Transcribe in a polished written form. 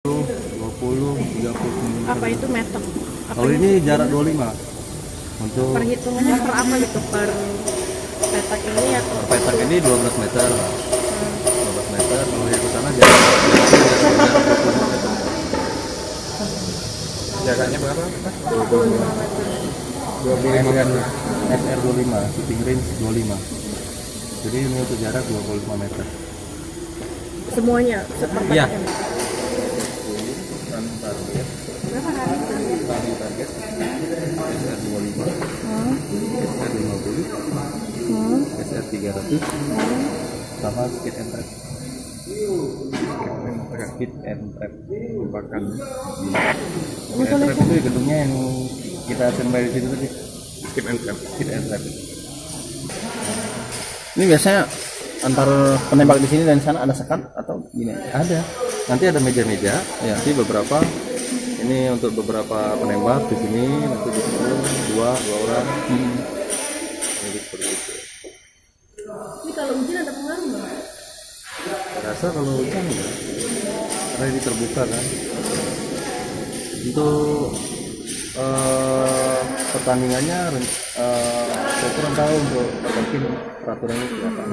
20, 30. Apa itu meter? Kalau ini jarak 25. Untuk Perhitungannya per apa gitu? Per petak ini atau petak ini 12 meter. 12 meter. Kalau yang ke sana jarak 20 meter. Jaraknya berapa? 25 meter. 25 meter. SR 25, shooting range 25. Jadi ini untuk jarak 25 meter. Semuanya seperti Iya. ini. Running target, Berapa hari? running target SR 25, SR 50, SR 300, sama skid and trap. Skid and trap merupakan skid and trap itu gedungnya yang kita standby di situ tadi. Skip and trap. Skid and trap. Ini biasanya antar penembak di sini dan di sana ada sekat atau gini? Ada. Nanti ada meja-meja. Ya. Nanti beberapa ini untuk beberapa penembak di sini, nanti di situ dua orang. Jadi seperti itu. Ini kalau hujan ada pengaruh nggak? Saya rasa kalau hujan enggak, karena ini terbuka kan. Untuk pertandingannya, saya kurang tahu untuk peraturannya berapa.